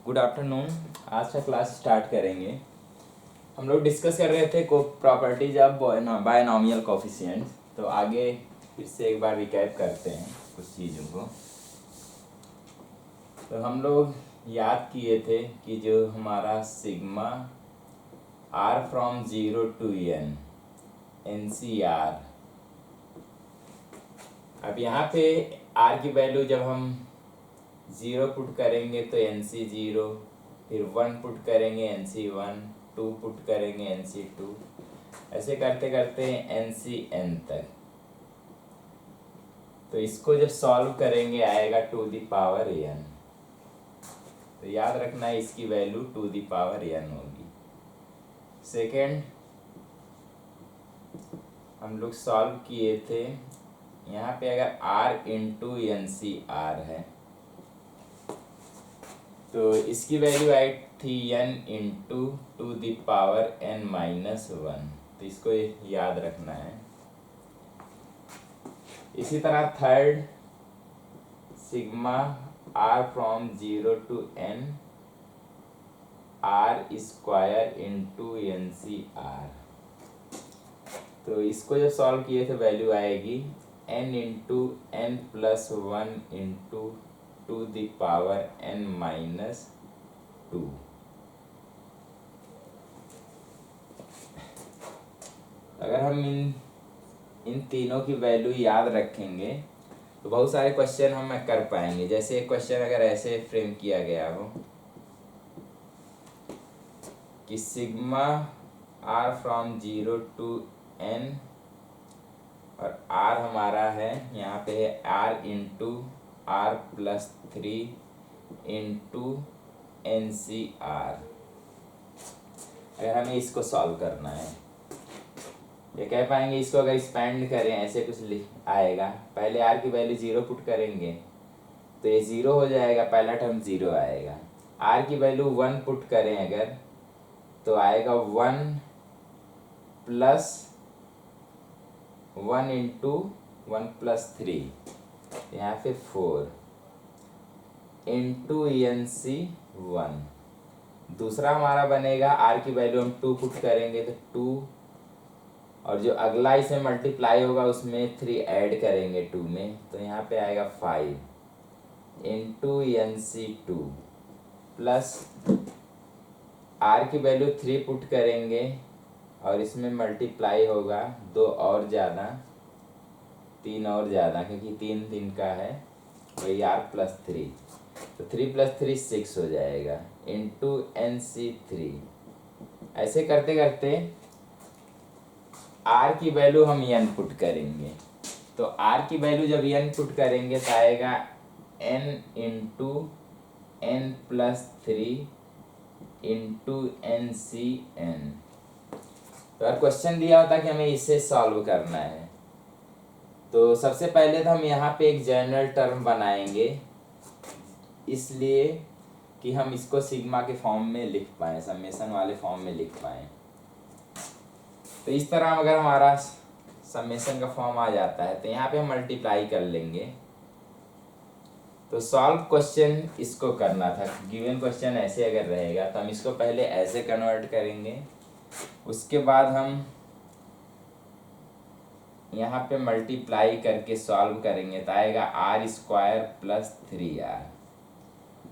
Good afternoon. आज का class start करेंगे। हम लोग डिस्कस कर रहे थे को प्रॉपर्टीज ऑफ बायनॉमियल कोफिशिएंट्स। तो आगे फिर से एक बार रिकैप करते हैं कुछ चीज़ों को। तो हम लोग याद किए थे कि जो हमारा sigma are from 0 to n NCR, अब यहाँ पे आर की वैल्यू जब हम 0 पुट करेंगे तो NC0, फिर 1 पुट करेंगे NC1, 2 पुट करेंगे NC2, ऐसे करते करते NCN तक। तो इसको जब सॉल्व करेंगे आएगा टू द पावर n। तो याद रखना है इसकी value to the power n होगी। सेकेंड हम लोग सॉल्व किए थे, यहाँ पे अगर r इंटू NCR है तो इसकी वैल्यू आई थी n into to the power n-1। तो इसको याद रखना है। इसी तरह third sigma r from 0 to n r square into NCR। तो इसको जब सॉल्व किए थे वैल्यू आएगी n into n+1 into to the power n-2। अगर हम इन तीनों की वैल्यू याद रखेंगे तो बहुत सारे क्वेश्चन हम कर पाएंगे। जैसे एक क्वेश्चन अगर ऐसे फ्रेम किया गया हो कि sigma r from 0 to n और r हमारा है यहाँ पे है r into r+3 into NCR। अगर हमें इसको सॉल्व करना है ये कह पाएंगे, इसको अगर एक्सपेंड करें ऐसे कुछ आएगा। पहले r की वैल्यू 0 पुट करेंगे तो ये 0 हो जाएगा, पहला टर्म 0 आएगा। r की वैल्यू 1 पुट करें अगर तो आएगा 1 प्लस 1 इंटू 1+3, यहाँ पे 4 इंटू NC1। दूसरा हमारा बनेगा r की वैल्यू हम 2 पुट करेंगे तो 2, और जो अगला इसे मल्टीप्लाई होगा उसमें 3 ऐड करेंगे 2 में, तो यहाँ पे आएगा 5 इंटू NC2 प्लस r की वैल्यू 3 पुट करेंगे और इसमें मल्टीप्लाई होगा 2 और ज़्यादा, 3 और ज़्यादा, क्योंकि 3 का है वही r+3। तो 3+3 6 हो जाएगा इंटू NC3। ऐसे करते करते r की वैल्यू हम n पुट करेंगे। तो r की वैल्यू जब n पुट करेंगे तो आएगा n into n+3 into NCN। तो अगर क्वेश्चन दिया होता कि हमें इसे सॉल्व करना है तो सबसे पहले तो हम यहाँ पे एक जनरल टर्म बनाएंगे, इसलिए कि हम इसको सिग्मा के फॉर्म में लिख पाएँ, समेशन वाले फॉर्म में लिख पाएँ। तो इस तरह अगर हमारा समेशन का फॉर्म आ जाता है तो यहाँ पे हम मल्टीप्लाई कर लेंगे। तो सॉल्व क्वेश्चन इसको करना था, गिवन क्वेश्चन ऐसे अगर रहेगा तो हम इसको पहले ऐसे कन्वर्ट करेंगे, उसके बाद हम यहाँ पे मल्टीप्लाई करके सॉल्व करेंगे तो आएगा r² + 3r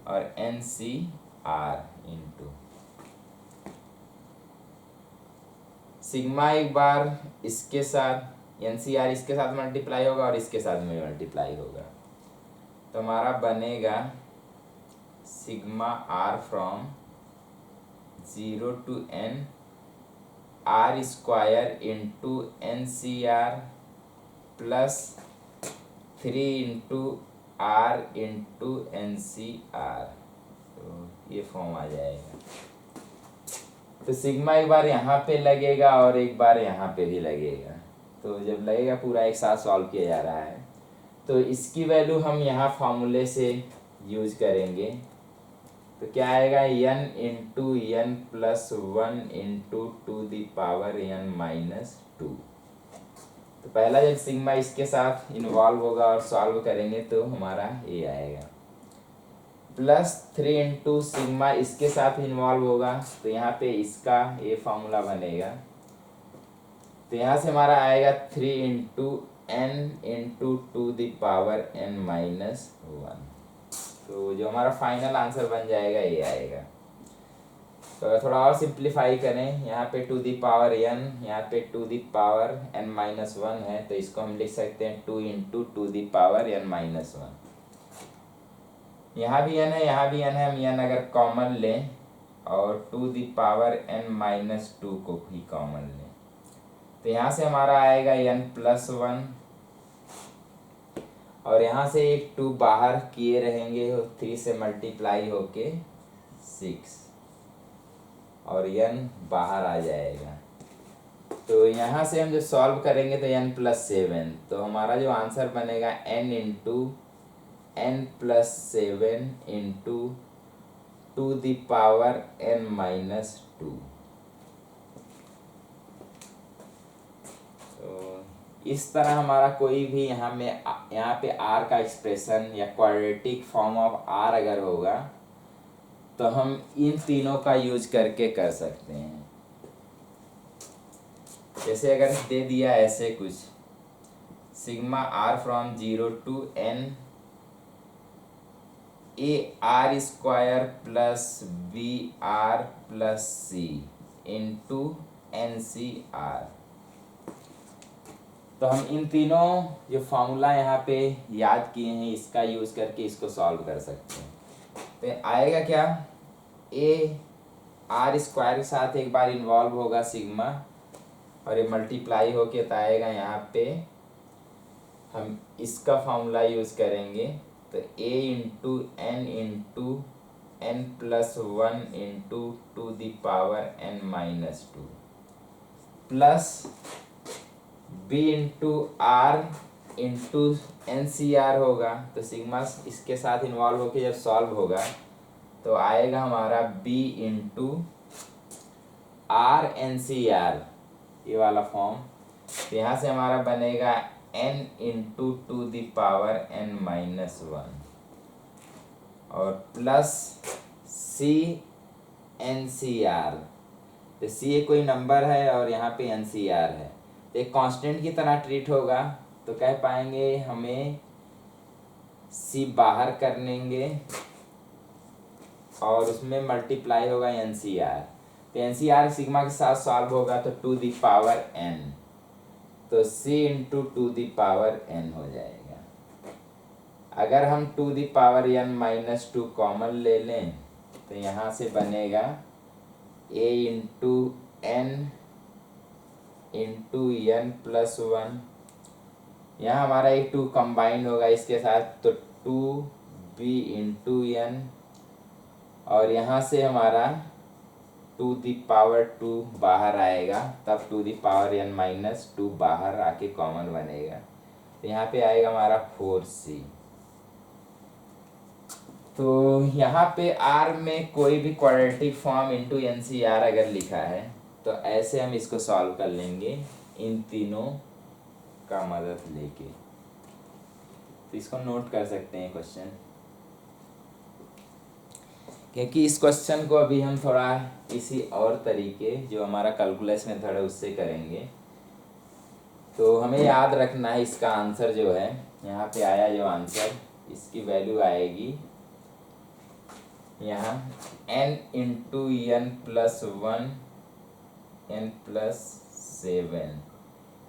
और NCR इंटू सिग्मा एक बार इसके साथ NCR इसके साथ मल्टीप्लाई होगा और इसके साथ में मल्टीप्लाई होगा। तो हमारा बनेगा sigma r from 0 to n r² into NCR plus 3 into r into NCR। तो ये फॉर्म आ जाएगा। तो सिग्मा एक बार यहाँ पे लगेगा और एक बार यहाँ पे भी लगेगा। तो जब लगेगा पूरा एक साथ सॉल्व किया जा रहा है तो इसकी वैल्यू हम यहाँ फार्मूले से यूज करेंगे। तो क्या आएगा n into n+1 into to the power n-2। तो पहला जब सिग्मा इसके साथ इन्वॉल्व होगा और सॉल्व करेंगे तो हमारा ये आएगा +3 × इसके साथ इन्वॉल्व होगा, तो यहाँ पे इसका ये फॉर्मूला बनेगा। तो यहाँ से हमारा आएगा 3 × n × 2⁻n−1। तो जो हमारा फाइनल आंसर बन जाएगा ये आएगा। तो अगर थोड़ा और सिंप्लीफाई करें, यहाँ पे n, यहाँ पे n−1 है, तो इसको हम लिख सकते हैं 2 × n−1। यहाँ भी n है, यहाँ भी n है, हम n अगर कॉमन लें और 2n−2 को भी कॉमन लें, तो यहाँ से हमारा आएगा n+1, और यहाँ से एक 2 बाहर किए रहेंगे, 3 से मल्टीप्लाई होके 6, और n बाहर आ जाएगा। तो यहाँ से हम जो सॉल्व करेंगे तो n+7, तो हमारा जो आंसर बनेगा n × n+7 × 2n−2। तो इस तरह हमारा कोई भी यहाँ पे r का एक्सप्रेशन या क्वाड्रेटिक फॉर्म ऑफ r अगर होगा, तो हम इन तीनों का यूज करके कर सकते हैं। जैसे अगर दे दिया ऐसे कुछ σr from 0 to n ar² plus br plus c into ncr, तो हम इन तीनों जो फॉर्मूला यहाँ पे याद किए हैं इसका यूज करके इसको सॉल्व कर सकते हैं। तो आएगा क्या, ar² के साथ एक बार इन्वॉल्व होगा सिग्मा, और ये मल्टीप्लाई होके तो आएगा यहाँ पे, हम इसका फॉर्मूला यूज करेंगे, तो a × n+1 × 2n−2 plus b × r × ncr होगा। तो सिग्मा इसके साथ इन्वॉल्व होके जब सॉल्व होगा तो आएगा हमारा b × r ncr, ये वाला फॉर्म। तो यहाँ से हमारा बनेगा n × 2n−1 और प्लस c ncr, तो c ये कोई नंबर है और यहाँ पे ncr है, तो एक कांस्टेंट की तरह ट्रीट होगा। तो कह पाएंगे हमें c बाहर कर लेंगे और उसमें मल्टीप्लाई होगा ncr, तो ncr सिग्मा के साथ सॉल्व होगा तो 2n, तो c × 2n हो जाएगा। अगर हम 2n−2 कॉमन ले लें तो यहाँ से बनेगा a × n × n+1, यहाँ हमारा एक 2 कंबाइन होगा इसके साथ, तो 2b × n, और यहाँ से हमारा 2 बाहर आएगा, तब 2n−2 बाहर आके कॉमन बनेगा, तो यहाँ पे आएगा हमारा 4c। तो यहाँ पे r में कोई भी क्वाड्रेटिक फॉर्म इंटू ncr अगर लिखा है तो ऐसे हम इसको सॉल्व कर लेंगे इन तीनों का मदद लेके। तो इसको नोट कर सकते हैं क्वेश्चन, क्योंकि इस क्वेश्चन को अभी हम थोड़ा किसी और तरीके जो हमारा कैलकुलस मेथड है उससे करेंगे। तो हमें याद रखना है इसका आंसर जो है, यहाँ पे आया जो आंसर, इसकी वैल्यू आएगी यहाँ n × n+1 n+7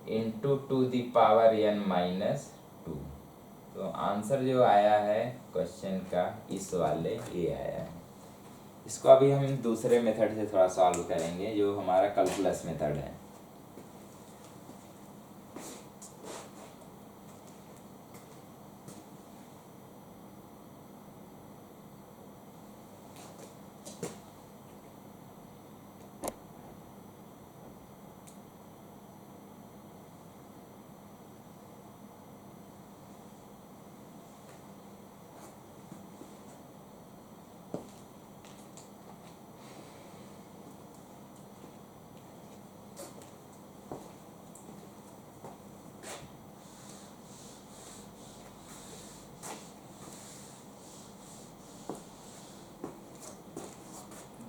× 2n−2। तो आंसर जो आया है क्वेश्चन का इस वाले ये आया है। इसको अभी हम दूसरे मेथड से थोड़ा सॉल्व करेंगे जो हमारा कैलकुलस मेथड है।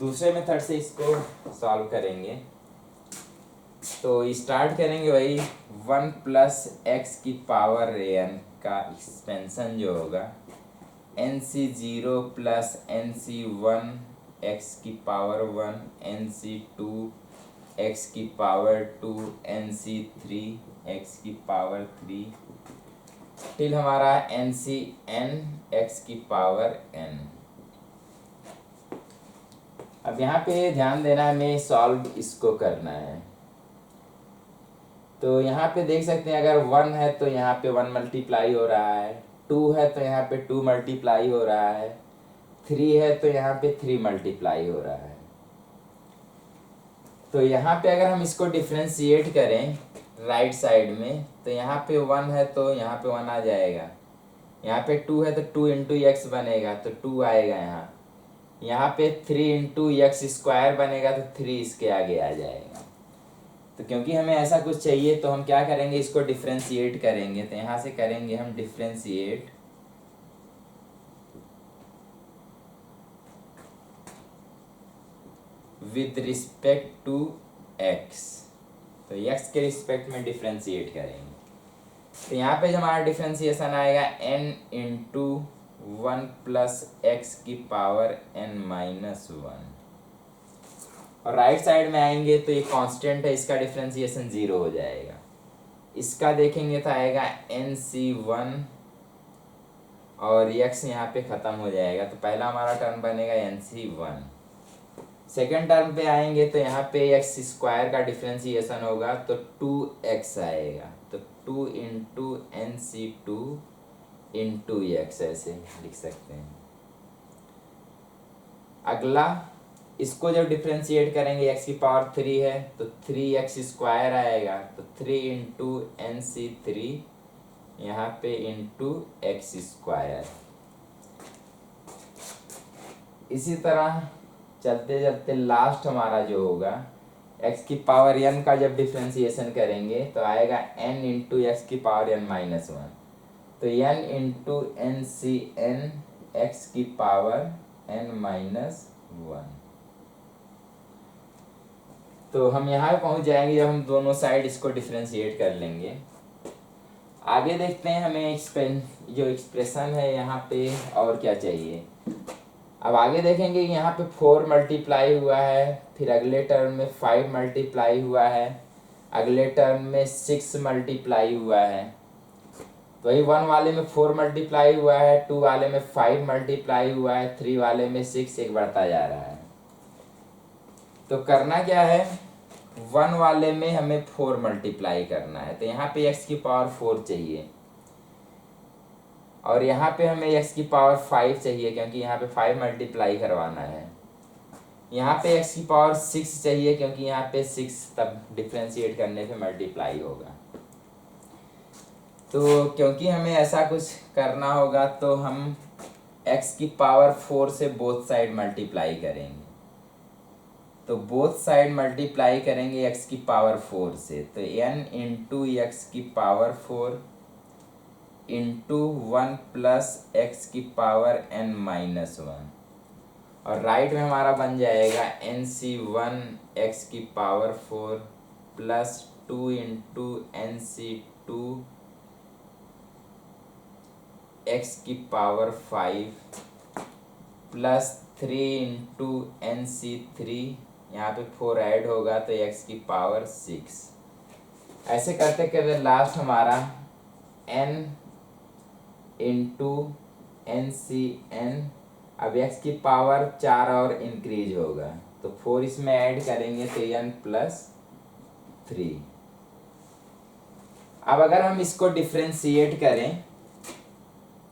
दूसरे मेथड से इसको सॉल्व करेंगे। तो स्टार्ट करेंगे वही 1 प्लस एक्स की पावर n का एक्सपेंशन जो होगा NC0 प्लस NC1 एक्स की पावर 1 NC2 एक्स की पावर 2 NC3 एक्स की पावर 3 टिल हमारा NCn एक्स की पावर n। अब यहाँ पे ध्यान देना है, हमें सॉल्व इसको करना है। तो यहाँ पे देख सकते हैं अगर 1 है तो यहाँ पे 1 मल्टीप्लाई हो रहा है, 2 है तो यहाँ पे 2 मल्टीप्लाई हो रहा है, 3 है तो यहाँ पे 3 मल्टीप्लाई हो रहा है। तो यहाँ पे अगर हम इसको डिफ्रेंशिएट करें राइट साइड में तो यहाँ पे 1 है तो यहाँ पे 1 आ जाएगा, यहाँ पे 2 है तो 2 इंटू एक्स बनेगा तो 2 आएगा, यहाँ पे 3 इंटू एक्स स्क्वायर बनेगा तो 3 इसके आगे आ जाएगा। तो क्योंकि हमें ऐसा कुछ चाहिए तो हम क्या करेंगे, इसको डिफ्रेंशिएट करेंगे। तो यहाँ से करेंगे हम differentiate with respect to X, तो एक्स के रिस्पेक्ट में डिफ्रेंशिएट करेंगे। तो यहाँ पे हमारा डिफ्रेंशिएशन आएगा n इंटू 1 प्लस एक्स की पावर n माइनस 1, और राइट साइड में आएंगे तो ये कांस्टेंट है, इसका डिफ्रेंशिएशन 0 हो जाएगा। इसका देखेंगे तो आएगा NC1 और x यहाँ पे ख़त्म हो जाएगा, तो पहला हमारा टर्म बनेगा NC1। सेकेंड टर्म पे आएंगे तो यहाँ पे एक्स स्क्वायर का डिफ्रेंशिएशन होगा तो 2x आएगा, तो 2 इंटू NC2 इंटू एक्स ऐसे लिख सकते हैं। अगला इसको जब डिफ्रेंशिएट करेंगे x की पावर 3 है तो 3x स्क्वायर आएगा, तो 3 इंटू NC3 यहाँ पे इंटू एक्स स्क्वायर। इसी तरह चलते चलते लास्ट हमारा जो होगा x की पावर n का जब डिफ्रेंशिएशन करेंगे तो आएगा n इंटू एक्स की पावर n माइनस 1, तो n इंटू NCn एक्स की पावर n माइनस 1। तो हम यहाँ पे पहुँच जाएंगे जब हम दोनों साइड इसको डिफ्रेंशिएट कर लेंगे। आगे देखते हैं हमें जो एक्सप्रेशन है यहाँ पे और क्या चाहिए। अब आगे देखेंगे कि यहाँ पे 4 मल्टीप्लाई हुआ है, फिर अगले टर्म में 5 मल्टीप्लाई हुआ है, अगले टर्म में 6 मल्टीप्लाई हुआ है। तो वही 1 वाले में 4 मल्टीप्लाई हुआ है, 2 वाले में 5 मल्टीप्लाई हुआ है, 3 वाले में 6, एक बढ़ता जा रहा है। तो करना क्या है, 1 वाले में हमें 4 मल्टीप्लाई करना है, तो यहाँ पे x की पावर 4 चाहिए, और यहाँ पे हमें x की पावर 5 चाहिए क्योंकि यहाँ पे 5 मल्टीप्लाई करवाना है। यहाँ पे x की पावर 6 चाहिए क्योंकि यहाँ पे 6 तब डिफ्रेंशिएट करने पे मल्टीप्लाई होगा। तो क्योंकि हमें ऐसा कुछ करना होगा तो हम x की पावर 4 से बोथ साइड मल्टीप्लाई करेंगे। तो बोथ साइड मल्टीप्लाई करेंगे x की पावर 4 से, तो n इंटू एक्स की पावर 4 इंटू 1 प्लस एक्स की पावर n माइनस 1, और राइट में हमारा बन जाएगा NC1 एक्स की power 4 plus 2 into NC2 x की पावर 5 प्लस 3 इंटू NC3, यहाँ पे 4 ऐड होगा तो x की पावर 6। ऐसे करते करते लास्ट हमारा n इंटू NCn, अब x की पावर 4 और इंक्रीज होगा तो 4 इसमें ऐड करेंगे तो n प्लस 3। अब अगर हम इसको डिफ्रेंशिएट करें,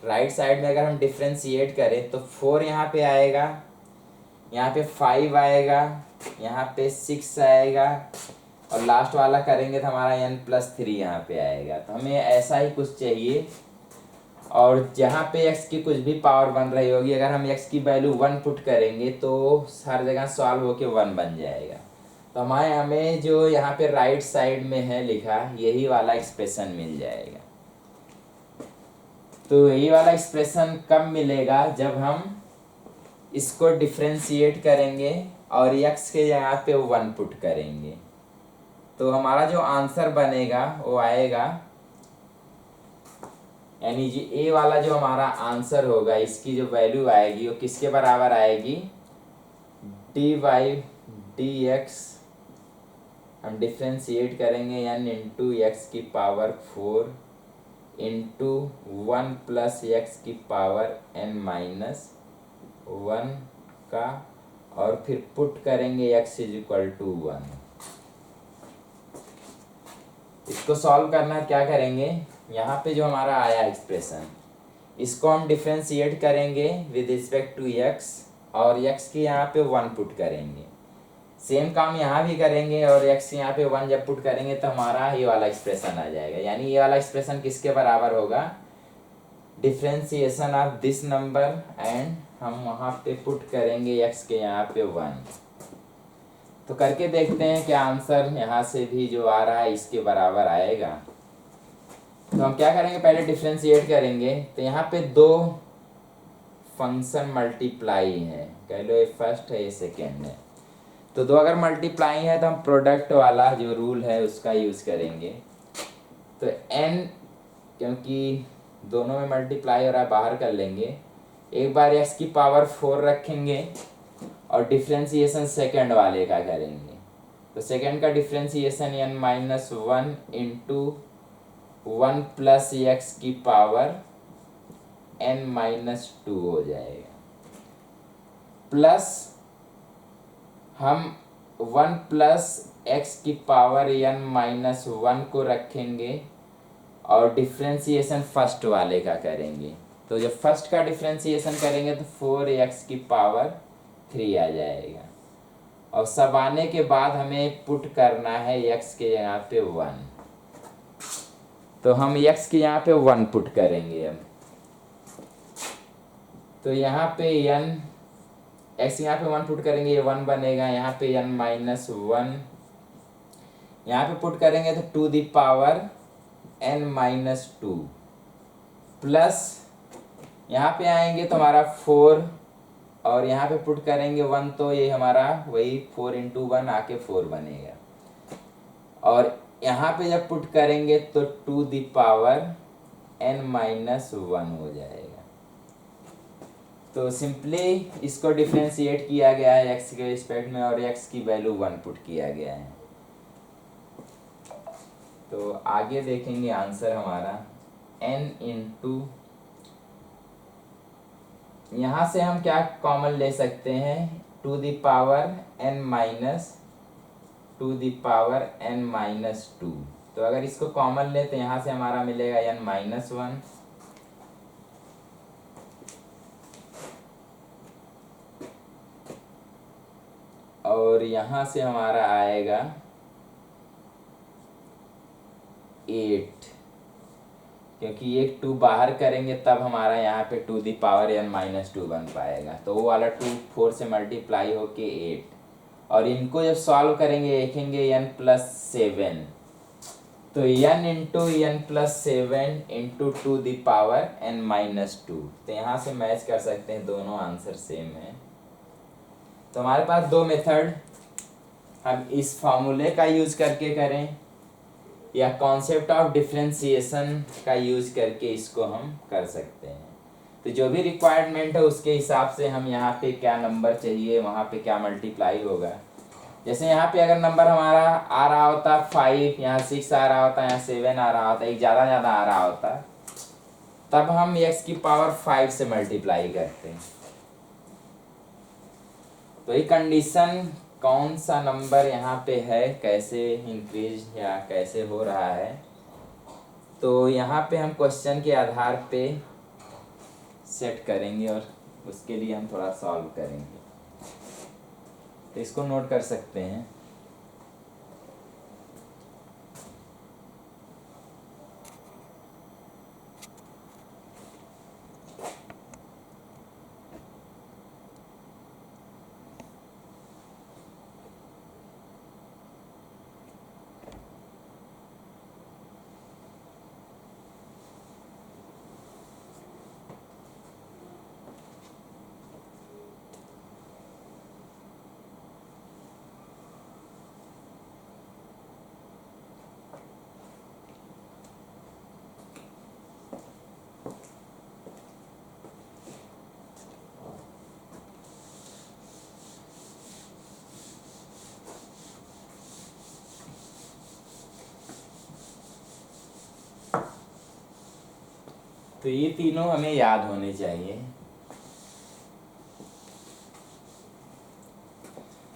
राइट साइड में अगर हम डिफ्रेंशिएट करें तो 4 यहाँ पे आएगा, यहाँ पे 5 आएगा, यहाँ पे 6 आएगा, और लास्ट वाला करेंगे तो हमारा n प्लस 3 यहाँ पे आएगा। तो हमें ऐसा ही कुछ चाहिए, और जहाँ पे x की कुछ भी पावर बन रही होगी अगर हम x की वैल्यू 1 पुट करेंगे तो हर जगह सॉल्व होके 1 बन जाएगा। तो हमें जो यहाँ पे राइट साइड में है लिखा यही वाला एक्सप्रेशन मिल जाएगा। तो यही वाला एक्सप्रेशन कब मिलेगा, जब हम इसको डिफ्रेंशिएट करेंगे और x के यहाँ पे 1 पुट करेंगे, तो हमारा जो आंसर बनेगा वो आएगा, यानी जी ए वाला जो हमारा आंसर होगा इसकी जो वैल्यू आएगी वो किसके बराबर आएगी, dy/dx हम डिफ्रेंशिएट करेंगे n इंटू एक्स की पावर 4 इंटू 1 प्लस एक्स की पावर n-1 का, और फिर पुट करेंगे x इज इक्वल टू 1। इसको सॉल्व करना क्या करेंगे, यहाँ पे जो हमारा आया एक्सप्रेशन इसको हम डिफ्रेंशिएट करेंगे विद रिस्पेक्ट टू x, और x के यहाँ पे 1 पुट करेंगे। सेम काम यहाँ भी करेंगे और x यहाँ पे 1 जब पुट करेंगे तो हमारा ये वाला एक्सप्रेशन आ जाएगा। यानी ये वाला एक्सप्रेशन किसके बराबर होगा, differentiation of this number and हम वहाँ पे पुट करेंगे x के यहाँ पे 1। तो करके देखते हैं क्या आंसर यहाँ से भी जो आ रहा है इसके बराबर आएगा। तो हम क्या करेंगे, पहले डिफ्रेंशिएट करेंगे। तो यहाँ पे दो फंक्शन मल्टीप्लाई है, कह लो ये फर्स्ट है ये सेकेंड है। तो दो अगर मल्टीप्लाई है तो हम प्रोडक्ट वाला जो रूल है उसका यूज़ करेंगे। तो n क्योंकि दोनों में मल्टीप्लाई हो रहा है बाहर कर लेंगे, एक बार x की पावर 4 रखेंगे और डिफ्रेंशिएशन सेकेंड वाले का करेंगे। तो सेकेंड का differentiation n-1 into 1 plus x की पावर n-2 हो जाएगा, प्लस हम 1 प्लस एक्स की पावर n-1 को रखेंगे और डिफ्रेंशिएशन फर्स्ट वाले का करेंगे। तो जब फर्स्ट का डिफ्रेंशिएशन करेंगे तो 4x की पावर 3 आ जाएगा, और सब आने के बाद हमें पुट करना है x के यहाँ पे 1। तो हम x के यहाँ पे 1 पुट करेंगे अब। तो यहाँ पे x यहाँ पे 1 पुट करेंगे, ये 1 बनेगा, यहाँ पे n-1 यहाँ पे पुट करेंगे तो to the power n-2 plus यहाँ पे आएंगे तो हमारा 4 और यहाँ पे पुट करेंगे 1, तो ये हमारा वही 4 इंटू 1 आके 4 बनेगा, और यहाँ पे जब पुट करेंगे तो टू द पावर n-1 हो जाएगा। तो सिंपली इसको डिफ्रेंशिएट किया गया है x के रिस्पेक्ट में और x की वैल्यू 1 पुट किया गया है। तो आगे देखेंगे आंसर हमारा n इंटू, यहाँ से हम क्या कॉमन ले सकते हैं, टू द पावर n-2। तो अगर इसको कॉमन ले तो यहाँ से हमारा मिलेगा n-1, और यहाँ से हमारा आएगा 8, क्योंकि एक 2 बाहर करेंगे तब हमारा यहाँ पे टू दी पावर n-2 बन पाएगा। तो वो वाला 2 4 से मल्टीप्लाई होके 8, और इनको जब सॉल्व करेंगे देखेंगे n+7, तो n into n+7 into to the power n-2। तो यहाँ से मैच कर सकते हैं, दोनों आंसर सेम है। तो हमारे पास दो मेथड, हम इस फॉर्मूले का यूज़ करके करें या कॉन्सेप्ट ऑफ डिफ्रेंशिएशन का यूज़ करके इसको हम कर सकते हैं। तो जो भी रिक्वायरमेंट है उसके हिसाब से हम यहाँ पे क्या नंबर चाहिए वहाँ पे क्या मल्टीप्लाई होगा। जैसे यहाँ पे अगर नंबर हमारा आ रहा होता 5, यहाँ 6 आ रहा होता, यहाँ 7 आ रहा होता, एक ज़्यादा आ रहा होता, तब हम x की पावर 5 से मल्टीप्लाई करते हैं। तो ये कंडीशन कौन सा नंबर यहाँ पे है, कैसे इंक्रीज या कैसे हो रहा है, तो यहाँ पे हम क्वेश्चन के आधार पे सेट करेंगे और उसके लिए हम थोड़ा सॉल्व करेंगे। तो इसको नोट कर सकते हैं। तो ये तीनों हमें याद होने चाहिए।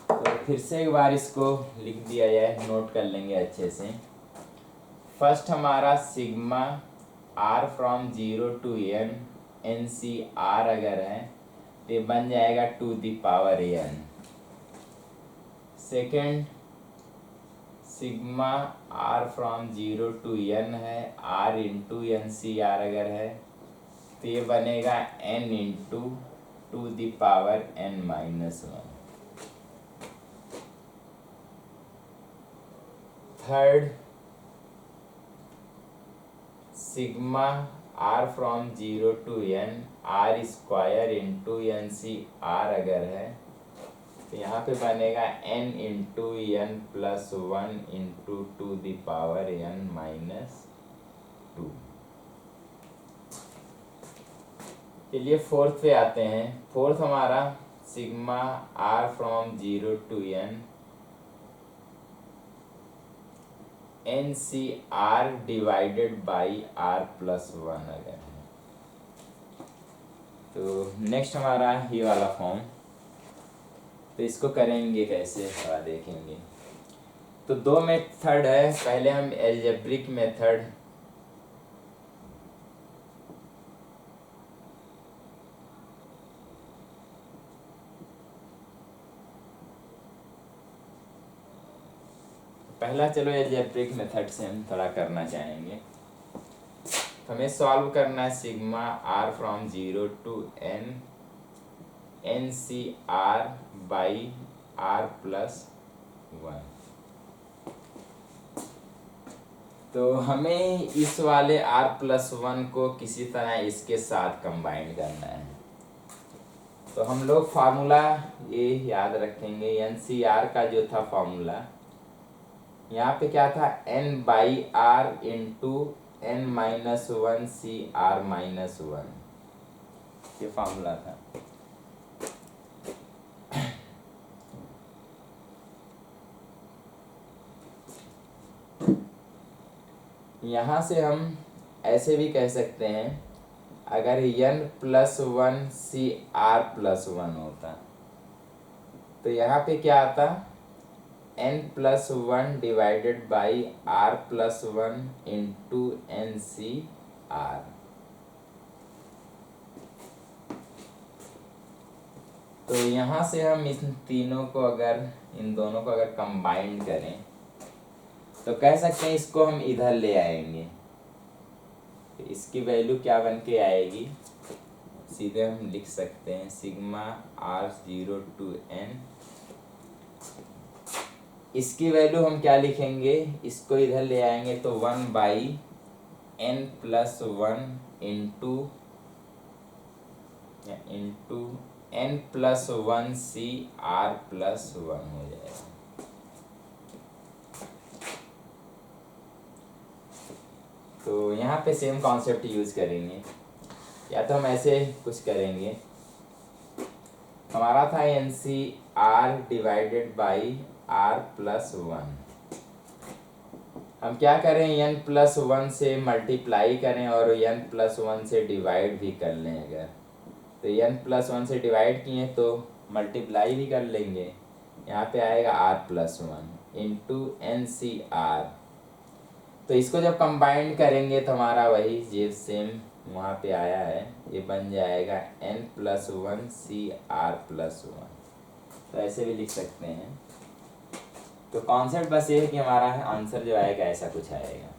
तो फिर से एक बार इसको लिख दिया जाए, नोट कर लेंगे अच्छे से। फर्स्ट हमारा sigma are from 0 to n N C R अगर है तो ये बन जाएगा 2 the power n। Second sigma are from 0 to n है, r into N C R अगर है तो ये बनेगा n into 2 the power n minus 1। Third sigma are from 0 to n R square into N C R अगर है तो यहाँ पे बनेगा n into N plus 1 into 2 the power n minus 2। चलिए फोर्थ पे आते हैं। फोर्थ हमारा sigma are from 0 to n N C r divided by r plus 1 अगर है तो नेक्स्ट हमारा ये वाला फॉर्म। तो इसको करेंगे कैसे थोड़ा देखेंगे। तो दो मेथड है, पहले हम एल्जेब्रिक मेथड पहला चलो एल्जेब्रिक मेथड से हम थोड़ा करना चाहेंगे। हमें सॉल्व करना है sigma are from 0 to n N C r by r plus 1। तो हमें इस वाले r प्लस 1 को किसी तरह इसके साथ कंबाइन करना है। तो हम लोग फार्मूला ये याद रखेंगे, एन सी आर का जो था फार्मूला यहाँ पे क्या था, n by r into n minus 1 c r minus 1, ये फार्मूला था। यहाँ से हम ऐसे भी कह सकते हैं, अगर n plus 1 c r plus 1 होता तो यहाँ पे क्या आता, n plus 1 divided by r plus 1 into N C r. तो यहाँ से हम इन तीनों को अगर इन दोनों को अगर कंबाइन करें तो कह सकते हैं इसको हम इधर ले आएंगे। तो इसकी वैल्यू क्या बन के आएगी, सीधे हम लिख सकते हैं सिग्मा आर 0 to n। इसकी वैल्यू हम क्या लिखेंगे, इसको इधर ले आएंगे तो 1 by n plus 1 into n plus 1 c r plus 1 हो जाएगा। तो यहाँ पे सेम कॉन्सेप्ट यूज करेंगे, या तो हम ऐसे कुछ करेंगे। हमारा था n C r divided by r plus 1। हम क्या करें, n प्लस 1 से मल्टीप्लाई करें और n प्लस 1 से डिवाइड भी कर लें। अगर तो n प्लस 1 से डिवाइड किए तो मल्टीप्लाई भी कर लेंगे, यहाँ पे आएगा r plus 1 into N C r. तो इसको जब कंबाइंड करेंगे तो हमारा वही जे सेम वहाँ पे आया है, ये बन जाएगा n plus 1 c r plus 1। तो ऐसे भी लिख सकते हैं। तो कॉन्सेप्ट बस ये है कि हमारा आंसर जो आएगा ऐसा कुछ आएगा।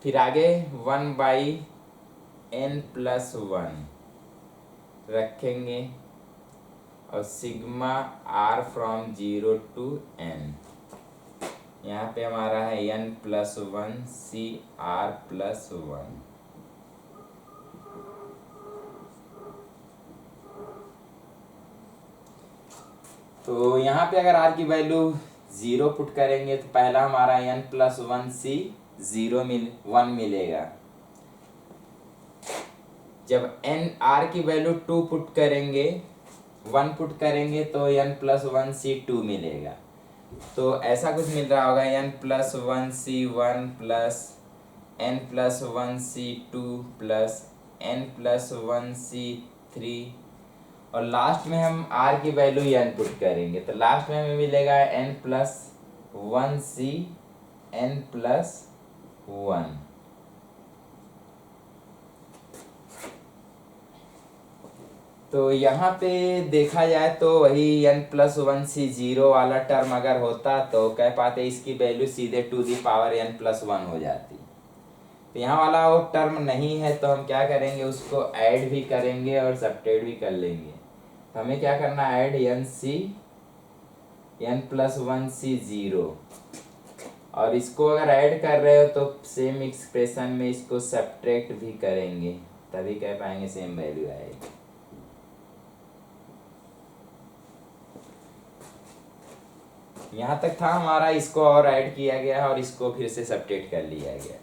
फिर आगे 1 बाई n प्लस 1 रखेंगे और sigma r from 0 to n, यहाँ पे हमारा है n plus 1 c r plus 1। तो यहाँ पे अगर r की वैल्यू 0 पुट करेंगे तो पहला हमारा n प्लस 1 सी 1 मिलेगा। जब n r की वैल्यू 2 पुट करेंगे 1 पुट करेंगे तो n प्लस 1 सी 2 मिलेगा। तो ऐसा कुछ मिल रहा होगा n प्लस 1 सी 1 प्लस n+1c2 प्लस n+1c3 और लास्ट में हम r की वैल्यू n पुट करेंगे तो लास्ट में हमें मिलेगा n+1c n+1। तो यहाँ पे देखा जाए तो वही n+1c 0 वाला टर्म अगर होता तो कह पाते इसकी वैल्यू सीधे टू दी पावर n+1 हो जाती। तो यहाँ वाला वो टर्म नहीं है तो हम क्या करेंगे, उसको ऐड भी करेंगे और सब्ट्रैक्ट भी कर लेंगे। तो हमें क्या करना है, ऐड n+1c 0 और इसको अगर ऐड कर रहे हो तो सेम एक्सप्रेशन में इसको सब्ट्रैक्ट भी करेंगे, तभी कह पाएंगे सेम वैल्यू आएगी। यहाँ तक था हमारा, इसको और ऐड किया गया और इसको फिर से सब्ट्रैक्ट कर लिया गया।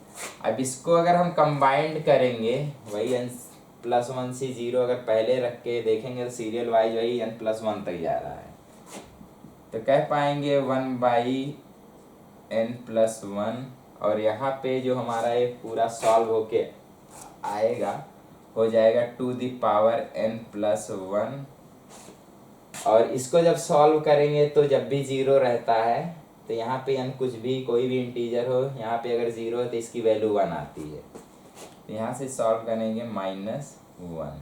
अब इसको अगर हम कंबाइंड करेंगे, वही n+1c 0 अगर पहले रख के देखेंगे तो सीरियल वाइज वही n+1 तक जा रहा है। तो कह पाएंगे 1/n+1 और यहाँ पे जो हमारा ये पूरा सॉल्व होके आएगा हो जाएगा टू दी पावर n+1। और इसको जब सॉल्व करेंगे तो जब भी 0 रहता है तो यहाँ पे n कुछ भी कोई भी इंटीजर हो, यहाँ पे अगर 0 है तो इसकी वैल्यू 1 आती है। तो यहाँ से सॉल्व करेंगे -1।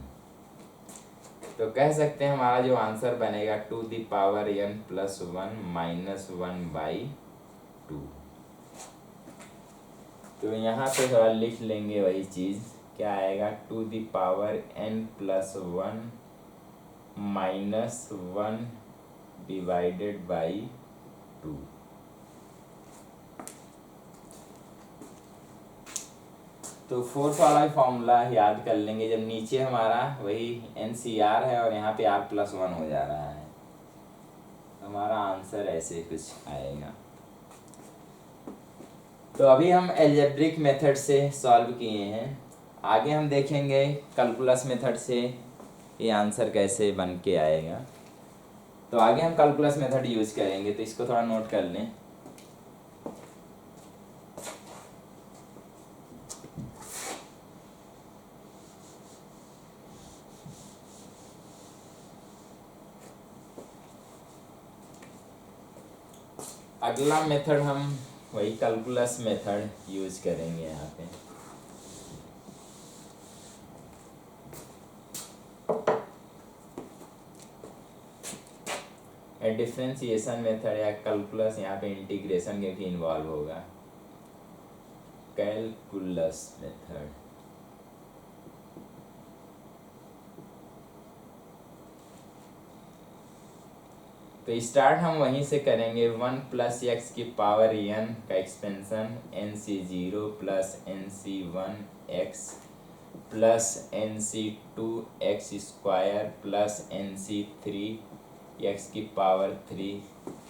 तो कह सकते हैं हमारा जो आंसर बनेगा टू दी पावर n+1 -1/2। तो यहाँ पे थोड़ा लिख लेंगे वही चीज़, क्या आएगा, टू दी पावर n+1 -1 /2। तो फोर्थ वाला फॉर्मूला याद कर लेंगे, जब नीचे हमारा वही NCR है और यहाँ पे R+1 हो जा रहा है, हमारा आंसर ऐसे कुछ आएगा। तो अभी हम एल्जेब्रिक मेथड से सॉल्व किए हैं, आगे हम देखेंगे कैलकुलस मेथड से ये आंसर कैसे बन के आएगा। तो आगे हम कैलकुलस मेथड यूज करेंगे, तो इसको थोड़ा नोट कर लें। अगला मेथड हम वही कैलकुलस मेथड यूज करेंगे यहाँ पे। डिफरेंशिएशन मेथड या कैलकुलस, यहाँ पे इंटीग्रेशन के भी इन्वॉल्व होगा। कैलकुलस मेथड तो स्टार्ट हम वहीं से करेंगे। 1 + x की पावर n का expansion nc0 + nc1x + nc2x² + nc3x की पावर 3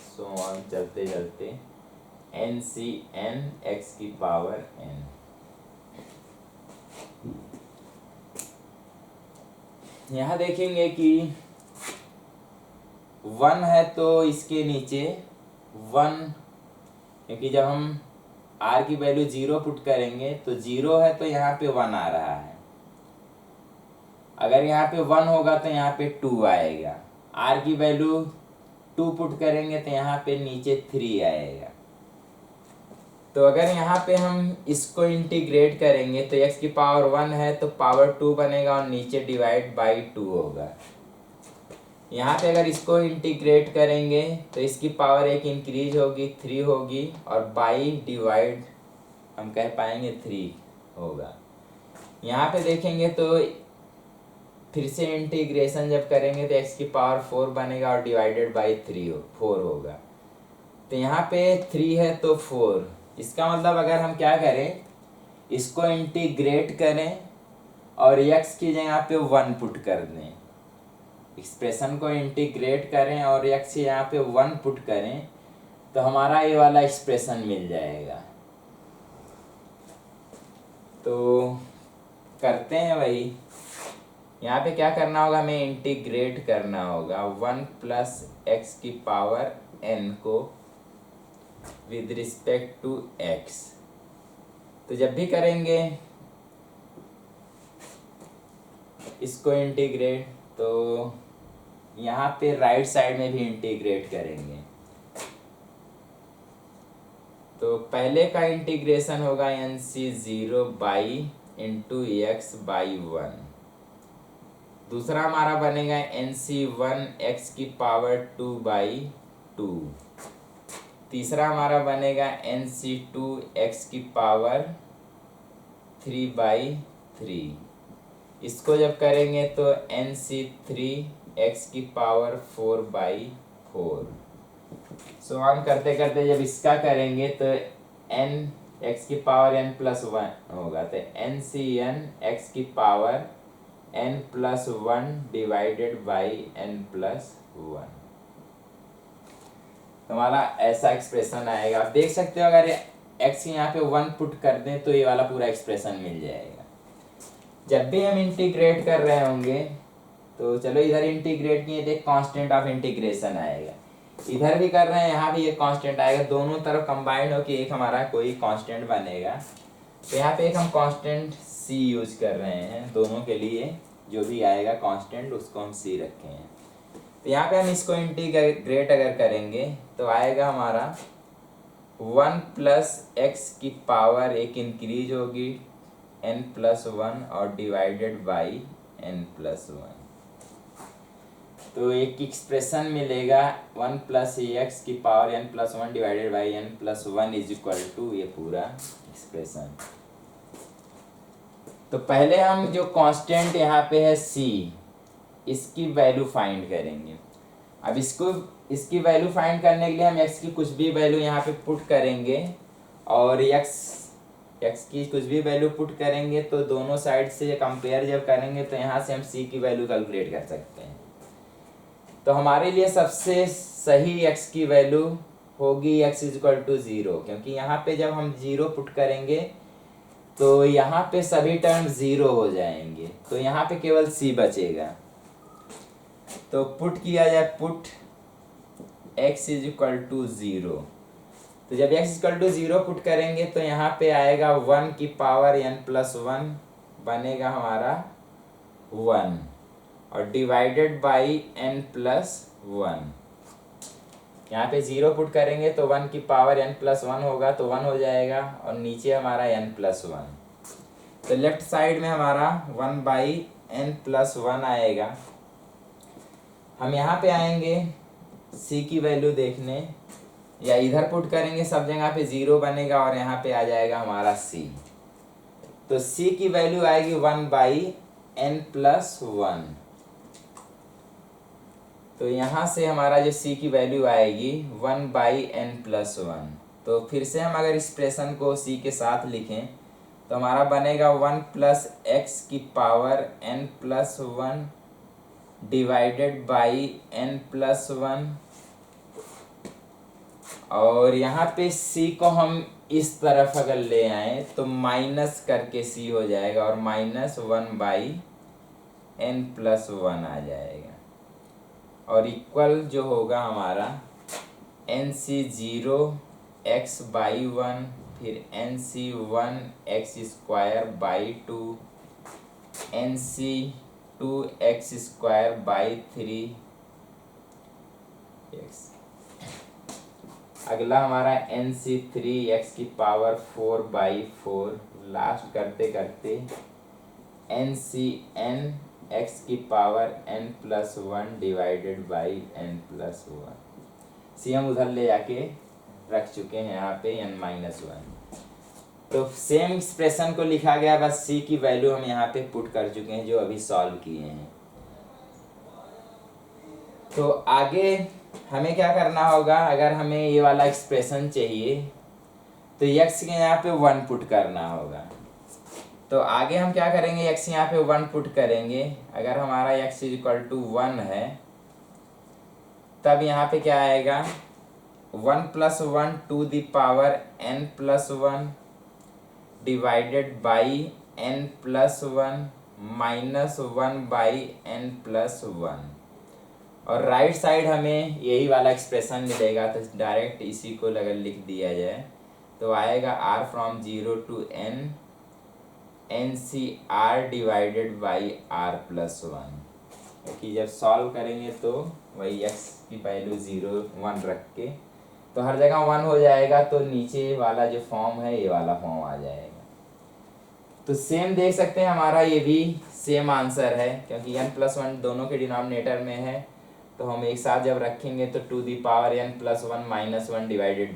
सो ऑन चलते चलते ncnx की पावर n। यहाँ देखेंगे कि 1 है तो इसके नीचे 1, क्योंकि जब हम r की वैल्यू 0 पुट करेंगे तो 0 है तो यहाँ पे 1 आ रहा है। अगर यहाँ पे 1 होगा तो यहाँ पे 2 आएगा। r की वैल्यू 2 पुट करेंगे तो यहाँ पे नीचे 3 आएगा। तो अगर यहाँ पे हम इसको इंटीग्रेट करेंगे तो x की पावर 1 है तो पावर 2 बनेगा और नीचे डिवाइड बाई 2 होगा। यहाँ पे अगर इसको इंटीग्रेट करेंगे तो इसकी पावर 1 इंक्रीज होगी, 3 होगी और बाई डिवाइड हम कह पाएंगे 3 होगा। यहाँ पे देखेंगे तो फिर से इंटीग्रेशन जब करेंगे तो x की पावर 4 बनेगा और डिवाइडेड बाई 4 होगा। तो यहाँ पे 3 है तो 4, इसका मतलब अगर हम क्या करें, इसको इंटीग्रेट करें और x की जगह पे 1 पुट कर दें, एक्सप्रेशन को इंटीग्रेट करें और x यहाँ पे 1 पुट करें तो हमारा ये वाला एक्सप्रेशन मिल जाएगा। तो करते हैं वही, यहाँ पे क्या करना होगा, हमें इंटीग्रेट करना होगा 1 + x की पावर n को विद रिस्पेक्ट टू x। तो जब भी करेंगे इसको इंटीग्रेट, तो यहाँ पे राइट साइड में भी इंटीग्रेट करेंगे। तो पहले का इंटीग्रेशन होगा NC0 by into x by 1। दूसरा हमारा बनेगा NC1 x की पावर 2 बाई 2। तीसरा हमारा बनेगा NC2 x की पावर 3 बाई 3। इसको जब करेंगे तो NC3 x की पावर 4 बाई 4। सो ऑन करते करते जब इसका करेंगे तो n x की पावर n प्लस 1 होगा, तो NCn x की power n plus 1 divided by n plus 1। हमारा ऐसा एक्सप्रेशन आएगा। आप देख सकते हो अगर x यहाँ पे 1 पुट कर दें तो ये वाला पूरा एक्सप्रेशन मिल जाएगा। जब भी हम इंटीग्रेट कर रहे होंगे तो चलो इधर इंटीग्रेट किए तो एक कांस्टेंट ऑफ इंटीग्रेशन आएगा, इधर भी कर रहे हैं यहाँ भी एक कांस्टेंट आएगा, दोनों तरफ कंबाइंड हो कि एक हमारा कोई कांस्टेंट बनेगा। तो यहाँ पे एक हम कांस्टेंट c यूज कर रहे हैं, दोनों के लिए जो भी आएगा कांस्टेंट उसको हम c रखे हैं। तो यहाँ पे हम इसको इंटीग्रेट अगर करेंगे तो आएगा हमारा 1 प्लस एक्स की पावर एक इंक्रीज होगी n प्लस 1 और डिवाइडेड बाई n प्लस 1। तो एक एक्सप्रेशन मिलेगा 1 प्लस एक्स की power n plus 1 divided by n plus 1 is equal to ये पूरा एक्सप्रेशन। तो पहले हम जो कांस्टेंट यहाँ पे है c, इसकी वैल्यू फाइंड करेंगे। अब इसकी वैल्यू फाइंड करने के लिए हम x की कुछ भी वैल्यू यहाँ पे पुट करेंगे और x की कुछ भी वैल्यू पुट करेंगे तो दोनों साइड से कंपेयर जब करेंगे तो यहाँ से हम c की वैल्यू कैलकुलेट कर सकते हैं। तो हमारे लिए सबसे सही x की वैल्यू होगी x इज इक्वल टू 0, क्योंकि यहाँ पे जब हम 0 पुट करेंगे तो यहाँ पे सभी टर्म 0 हो जाएंगे, तो यहाँ पे केवल c बचेगा। तो पुट किया जाए, put x is equal to 0। तो जब x is equal to 0 put करेंगे तो यहाँ पे आएगा 1 की पावर n प्लस 1 बनेगा हमारा 1 और डिवाइडेड बाई n प्लस 1। यहाँ पे 0 पुट करेंगे तो 1 की पावर n प्लस 1 होगा तो 1 हो जाएगा और नीचे हमारा n प्लस 1। तो लेफ्ट साइड में हमारा 1 बाई n प्लस 1 आएगा। हम यहाँ पे आएंगे c की वैल्यू देखने, या इधर पुट करेंगे सब जगह पे 0 बनेगा और यहाँ पे आ जाएगा हमारा c। तो c की वैल्यू आएगी 1 बाई n प्लस 1। तो यहाँ से हमारा जो c की वैल्यू आएगी 1 बाई n प्लस 1। तो फिर से हम अगर एक्सप्रेशन को c के साथ लिखें तो हमारा बनेगा 1 प्लस एक्स की power n plus 1 divided by n plus 1। और यहाँ पे c को हम इस तरफ अगर ले आए तो माइनस करके c हो जाएगा और माइनस 1 बाई n प्लस 1 आ जाएगा और इक्वल जो होगा हमारा NC0 x बाई 1 फिर NC1 x square by 2 NC2 x square by 3 x। अगला हमारा NC3 x की पावर 4 बाई 4। लास्ट करते करते NCn x की power n plus 1 divided by n plus 1। सी हम उधर ले जाके रख चुके हैं यहाँ पे n माइनस 1। तो सेम एक्सप्रेशन को लिखा गया, बस c की वैल्यू हम यहाँ पे पुट कर चुके हैं जो अभी सॉल्व किए हैं। तो आगे हमें क्या करना होगा, अगर हमें ये वाला एक्सप्रेशन चाहिए तो x के यहाँ पे 1 पुट करना होगा। तो आगे हम क्या करेंगे, x यहाँ पे 1 पुट करेंगे। अगर हमारा x इज इक्वल टू 1 है तब यहाँ पे क्या आएगा 1 plus 1 to the power n plus 1 divided by n plus 1 minus 1 by n plus 1। और राइट साइड हमें यही वाला एक्सप्रेशन मिलेगा, तो डायरेक्ट इसी को अगर लिख दिया जाए तो आएगा r from 0 to n NCR divided by r plus 1, क्योंकि जब सॉल्व करेंगे तो वही x की वैल्यू 0 1 रख के तो हर जगह 1 हो जाएगा, तो नीचे वाला जो फॉर्म है ये वाला फॉर्म आ जाएगा। तो सेम देख सकते हैं हमारा ये भी सेम आंसर है, क्योंकि n प्लस 1 दोनों के डिनोमिनेटर में है, तो हम एक साथ जब रखेंगे तो to the power n plus 1 minus 1 divided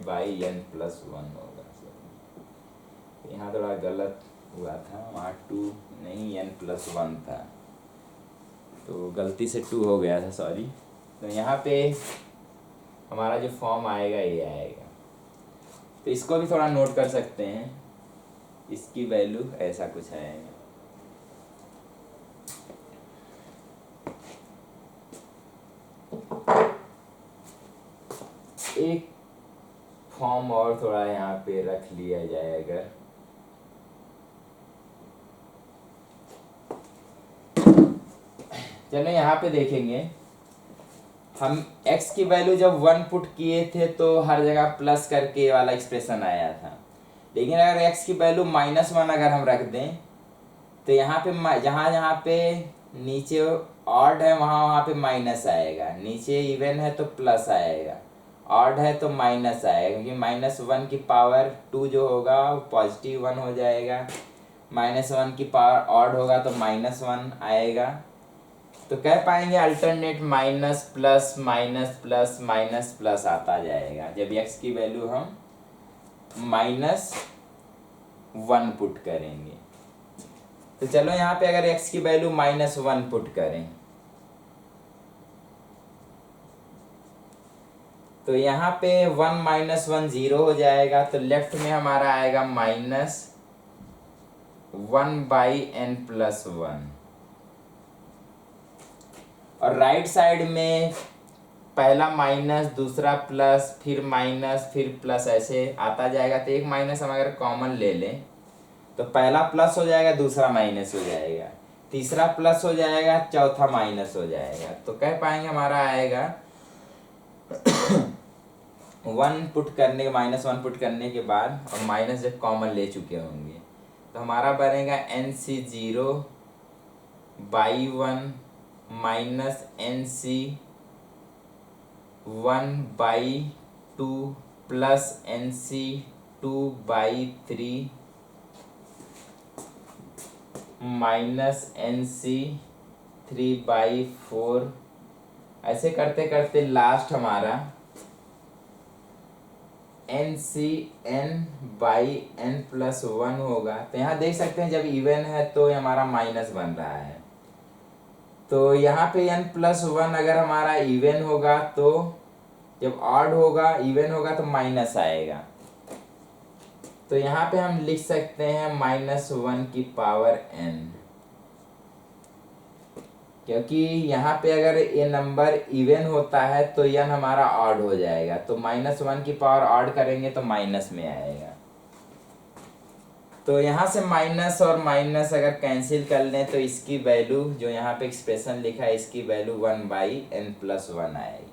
by n plus 1 होगा। यहाँ थोड़ा गलत हुआ था, वहाँ 2 नहीं n प्लस 1 था, तो गलती से 2 हो गया था, सॉरी। तो यहाँ पे हमारा जो फॉर्म आएगा ये आएगा। तो इसको भी थोड़ा नोट कर सकते हैं, इसकी वैल्यू ऐसा कुछ आएगा। एक फॉर्म और थोड़ा यहाँ पे रख लिया जाए अगर, चलो यहाँ पे देखेंगे हम x की वैल्यू जब 1 पुट किए थे तो हर जगह प्लस करके वाला एक्सप्रेशन आया था, लेकिन अगर x की वैल्यू -1 अगर हम रख दें तो यहाँ पे जहाँ जहाँ पे नीचे ऑड है वहाँ पे माइनस आएगा, नीचे इवन है तो प्लस आएगा, ऑड है तो माइनस आएगा, क्योंकि -1 की पावर 2 जो होगा वो पॉजिटिव 1 हो जाएगा, -1 की पावर ऑड होगा तो -1 आएगा। तो कह पाएंगे alternate minus plus minus plus minus plus आता जाएगा जब x की वैल्यू हम -1 पुट करेंगे। तो चलो यहाँ पे अगर x की वैल्यू -1 पुट करें तो यहाँ पे 1 - 1 0 हो जाएगा, तो लेफ्ट में हमारा आएगा -1/n+1, और राइट साइड में पहला माइनस, दूसरा प्लस, फिर माइनस, फिर प्लस, ऐसे आता जाएगा। तो एक माइनस हम अगर कॉमन ले लें तो पहला प्लस हो जाएगा, दूसरा माइनस हो जाएगा, तीसरा प्लस हो जाएगा, चौथा माइनस हो जाएगा। तो कह पाएंगे हमारा आएगा 1 पुट करने -1 पुट करने के बाद और माइनस जब कॉमन ले चुके होंगे तो हमारा बनेगा NC0/1 minus NC1/2 plus NC2/3 minus NC3/4, ऐसे करते करते लास्ट हमारा NCn/n+1 होगा। तो यहाँ देख सकते हैं जब इवन है तो हमारा माइनस बन रहा है, तो यहाँ पे n+1 अगर हमारा इवन होगा तो जब ऑड होगा इवन होगा तो माइनस आएगा। तो यहाँ पे हम लिख सकते हैं -1 की पावर n, क्योंकि यहाँ पे अगर ये नंबर इवन होता है तो n हमारा ऑड हो जाएगा, तो -1 की पावर ऑड करेंगे तो माइनस में आएगा। तो यहाँ से माइनस और माइनस अगर कैंसिल कर लें तो इसकी वैल्यू जो यहाँ पे एक्सप्रेशन लिखा है इसकी वैल्यू 1/n+1 आएगी।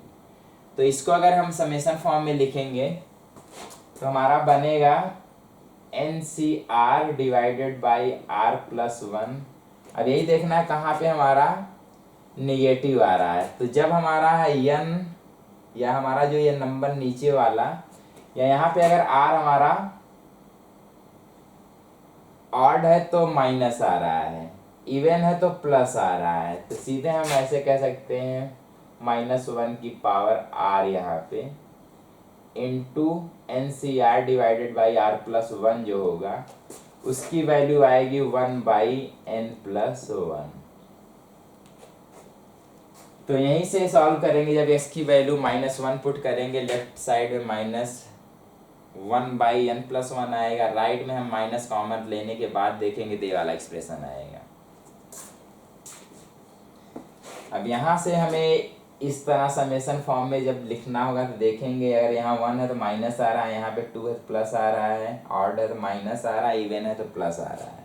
तो इसको अगर हम समेशन फॉर्म में लिखेंगे तो हमारा बनेगा NCR डिवाइडेड बाई r+1। अब यही देखना है कहाँ पे हमारा नेगेटिव आ रहा है। तो जब हमारा है n या हमारा जो ये नंबर नीचे वाला या यहाँ पे अगर r हमारा ऑड है तो माइनस आ रहा है, इवन है तो प्लस आ रहा है, तो सीधे हम ऐसे कह सकते हैं -1 की पावर r यहाँ पे into NCR divided by r+1 जो होगा उसकी वैल्यू आएगी 1/n+1। तो यहीं से सॉल्व करेंगे जब x की वैल्यू -1 पुट करेंगे, लेफ्ट साइड में -1/n+1 आएगा, राइट में हम माइनस कॉमन लेने के बाद देखेंगे तो ये वाला एक्सप्रेशन आएगा। अब यहाँ से हमें इस तरह समेशन फॉर्म में जब लिखना होगा तो देखेंगे अगर यहाँ 1 है तो माइनस आ रहा है, यहाँ पे 2 है तो प्लस आ रहा है, ऑड है तो माइनस आ रहा है, इवन है तो प्लस आ रहा है।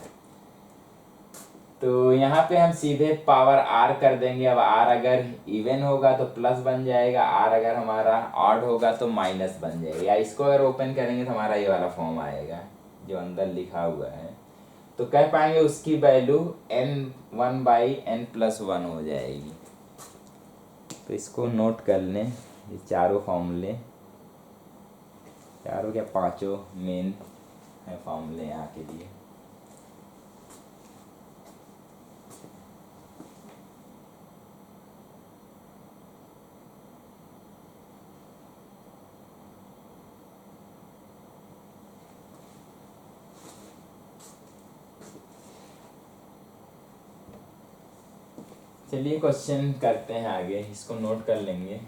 तो यहाँ पे हम सीधे पावर आर कर देंगे। अब आर अगर इवन होगा तो प्लस बन जाएगा, आर अगर हमारा ऑड होगा तो माइनस बन जाएगा। या इसको अगर ओपन करेंगे तो हमारा ये वाला फॉर्म आएगा जो अंदर लिखा हुआ है। तो कह पाएंगे उसकी वैल्यू n1/n+1 हो जाएगी। तो इसको नोट कर लें, ये चारों फॉर्मूले, चारों क्या पांचों मेन है फॉर्मूले यहाँ के लिए। चलिए क्वेश्चन करते हैं आगे, इसको नोट कर लेंगे।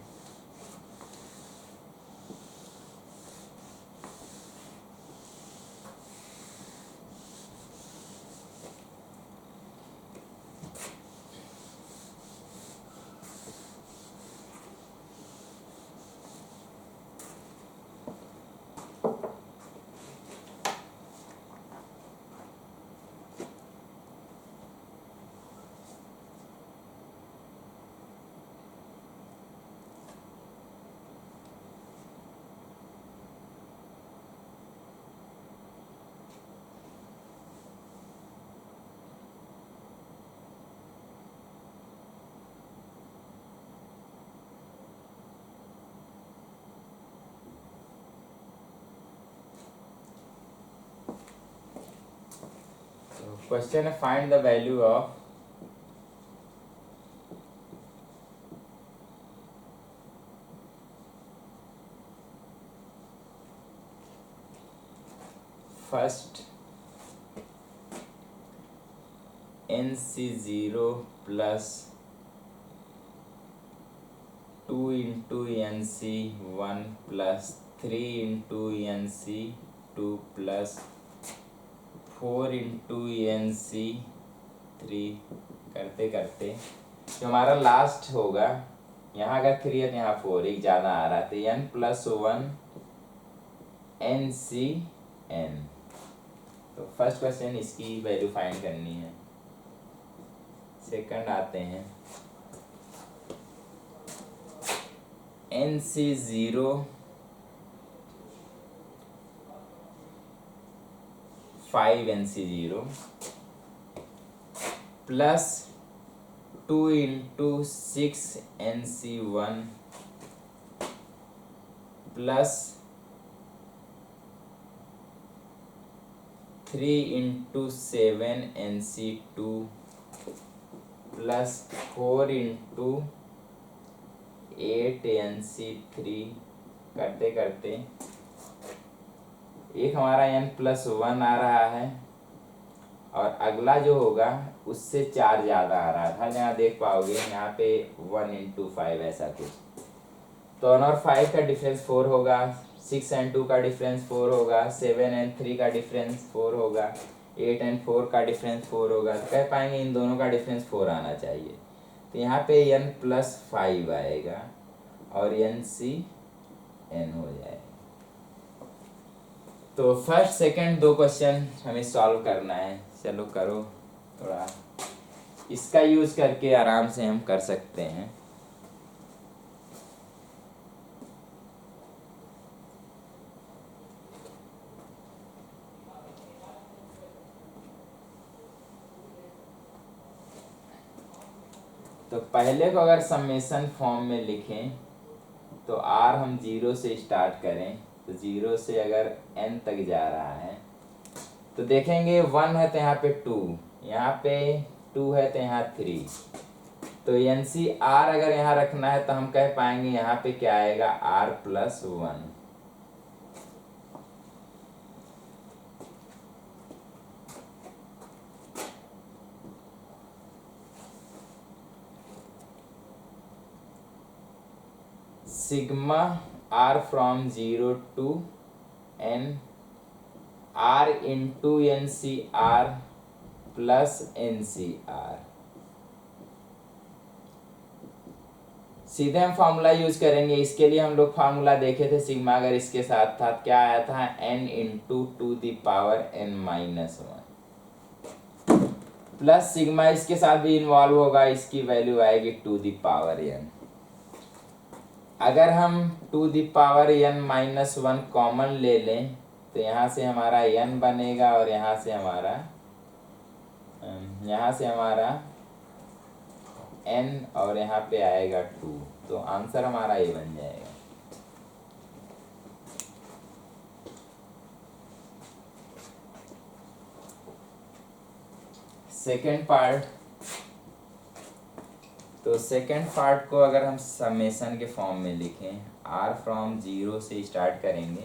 क्वेश्चन है find the value of first NC0 plus 2 into NC1 plus 3 into NC2 plus 4 into NC3 करते करते जो हमारा लास्ट होगा, यहाँ अगर 3 है तो यहाँ 4, एक ज़्यादा आ रहा है तो n+1 NCN। तो फर्स्ट क्वेश्चन इसकी वैल्यू फाइंड करनी है। सेकंड आते हैं NC0 5 NC0 plus 2 into 6 NC1 plus 3 into 7 NC2 plus 4 into 8 NC3 करते करते एक हमारा n+1 आ रहा है और अगला जो होगा उससे 4 ज़्यादा आ रहा था। यहाँ देख पाओगे यहाँ पे 1 इंटू 5 ऐसा कुछ। तो 1 और 5 का डिफरेंस 4 होगा, 6 and 2 का डिफरेंस 4 होगा, 7 and 3 का डिफरेंस 4 होगा, 8 and 4 का डिफरेंस 4 होगा। तो कह पाएंगे इन दोनों का डिफरेंस 4 आना चाहिए। तो यहाँ पे n+5 आएगा और NCN हो जाएगा। तो फर्स्ट सेकंड दो क्वेश्चन हमें सॉल्व करना है। चलो करो, थोड़ा इसका यूज़ करके आराम से हम कर सकते हैं। तो पहले को अगर समेशन फॉर्म में लिखें तो r हम 0 से स्टार्ट करें तो 0 से अगर n तक जा रहा है तो देखेंगे 1 है तो यहाँ पे 2, यहाँ पे 2 है तो यहाँ 3। तो NCR अगर यहाँ रखना है तो हम कह पाएंगे यहाँ पे क्या आएगा r+1। Sigma r from 0 to n r into NCR plus NCR। सीधे हम फार्मूला यूज करेंगे। इसके लिए हम लोग फार्मूला देखे थे, सिग्मा अगर इसके साथ था क्या आया था n into 2 the power n-1। Plus sigma इसके साथ भी इन्वॉल्व होगा, इसकी वैल्यू आएगी टू द पावर n। अगर हम to the power n minus one common ले लें तो यहाँ से हमारा n बनेगा और यहाँ से हमारा n और यहाँ पे आएगा 2, तो आंसर हमारा ये बन जाएगा। सेकेंड पार्ट, तो सेकेंड पार्ट को अगर हम समेशन के फॉर्म में लिखें, r फ्रॉम 0 से स्टार्ट करेंगे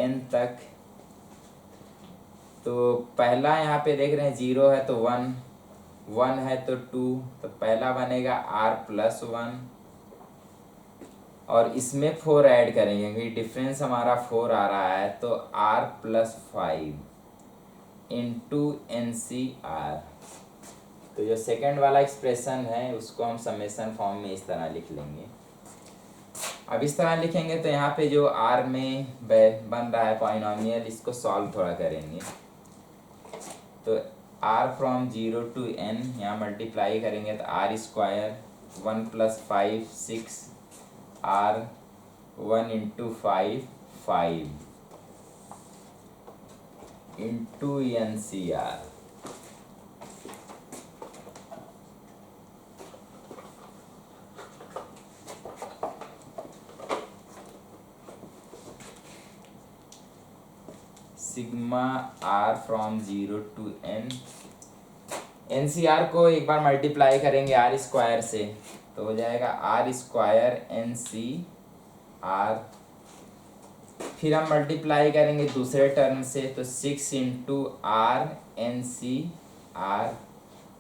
n तक। तो पहला यहाँ पे देख रहे हैं 0 है तो 1, 1 है तो 2, तो पहला बनेगा r प्लस 1 और इसमें 4 ऐड करेंगे क्योंकि डिफरेंस हमारा 4 आ रहा है, तो r प्लस 5 इंटू NCR। तो जो सेकंड वाला एक्सप्रेशन है उसको हम समेशन फॉर्म में इस तरह लिख लेंगे। अब इस तरह लिखेंगे तो यहाँ पे जो r में बन रहा है पॉलिनॉमियल, इसको सॉल्व थोड़ा करेंगे। तो r फ्रॉम 0 to n यहाँ मल्टीप्लाई करेंगे तो r square 1 plus 5 6, r 1 into 5 into NCR। Sigma r from 0 to n, NCR को एक बार मल्टीप्लाई करेंगे r स्क्वायर से तो हो जाएगा r स्क्वायर NCR। फिर हम मल्टीप्लाई करेंगे दूसरे टर्म से तो 6 इंटू r NCR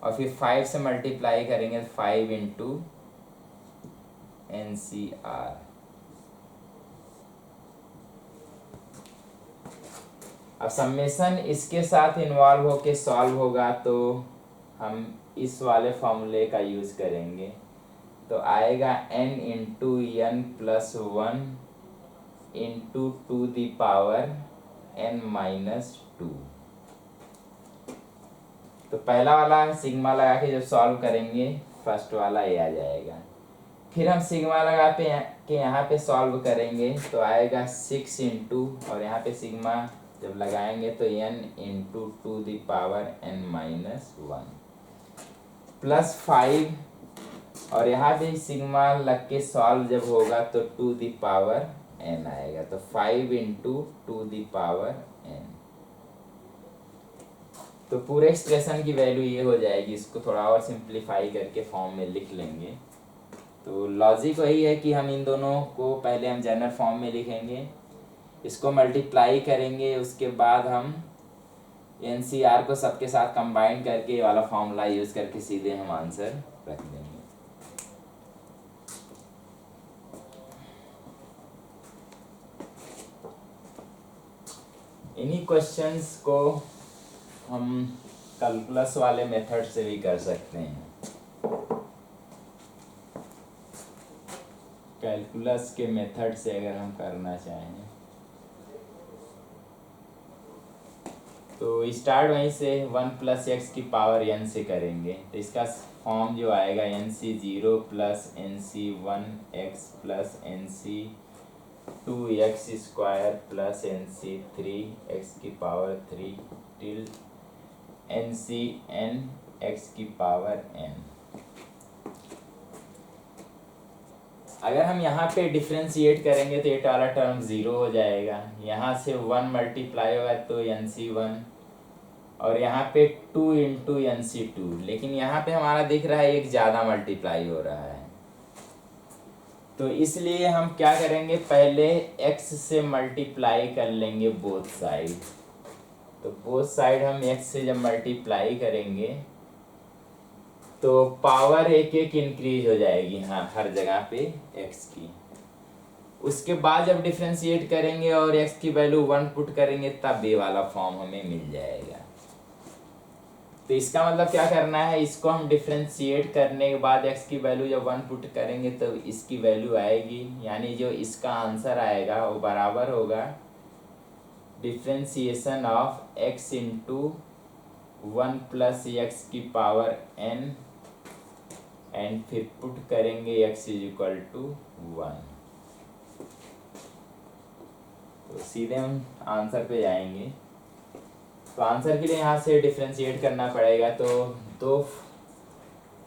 और फिर 5 से मल्टीप्लाई करेंगे 5 इंटू NCR। अब समेशन इसके साथ इन्वॉल्व होके सॉल्व होगा तो हम इस वाले फॉर्मूले का यूज करेंगे, तो आएगा n into n plus 1 into to the power n minus 2। तो पहला वाला सिग्मा लगा के जब सॉल्व करेंगे फर्स्ट वाला ये आ जाएगा। फिर हम सिग्मा लगा के यहाँ पे सॉल्व करेंगे तो आएगा 6 इंटू और यहाँ पे सिग्मा जब लगाएंगे तो n into to the power n minus 1 plus 5 और यहाँ पे सिग्मा लग के सॉल्व जब होगा तो टू द पावर n आएगा, तो 5 into to the power n। तो पूरे एक्सप्रेशन की वैल्यू ये हो जाएगी। इसको थोड़ा और सिंप्लीफाई करके फॉर्म में लिख लेंगे। तो लॉजिक वही है कि हम इन दोनों को पहले हम जनरल फॉर्म में लिखेंगे, इसको मल्टीप्लाई करेंगे, उसके बाद हम NCR को सबके साथ कंबाइन करके ये वाला फॉर्मूला यूज करके सीधे हम आंसर रख देंगे। इन्हीं क्वेश्चंस को हम कैलकुलस वाले मेथड से भी कर सकते हैं। कैलकुलस के मेथड से अगर हम करना चाहें तो स्टार्ट वहीं से 1 प्लस एक्स की पावर n से करेंगे। तो इसका फॉर्म जो आएगा NC0 plus NC1x plus NC2x square plus NC3x की पावर 3 टिल NCnx की पावर n। अगर हम यहाँ पे डिफ्रेंशिएट करेंगे तो ये वाला टर्म 0 हो जाएगा, यहाँ से 1 मल्टीप्लाई होगा तो NC1 और यहाँ पे 2 इंटू NC2, लेकिन यहाँ पे हमारा दिख रहा है एक ज़्यादा मल्टीप्लाई हो रहा है। तो इसलिए हम क्या करेंगे, पहले x से मल्टीप्लाई कर लेंगे बोथ साइड। तो बोथ साइड हम x से जब मल्टीप्लाई करेंगे तो पावर एक एक इंक्रीज हो जाएगी, हाँ हर जगह पे x की। उसके बाद जब डिफ्रेंशिएट करेंगे और x की वैल्यू 1 पुट करेंगे तब ये वाला फॉर्म हमें मिल जाएगा। तो इसका मतलब क्या करना है, इसको हम डिफ्रेंशिएट करने के बाद x की वैल्यू जब 1 पुट करेंगे तो इसकी वैल्यू आएगी, यानी जो इसका आंसर आएगा वो बराबर होगा differentiation of x into 1 plus x की पावर n एंड फिर पुट करेंगे x इज इक्वल टू 1। तो सीधे हम आंसर पे जाएंगे। तो आंसर के लिए यहाँ से डिफ्रेंशिएट करना पड़ेगा। तो दो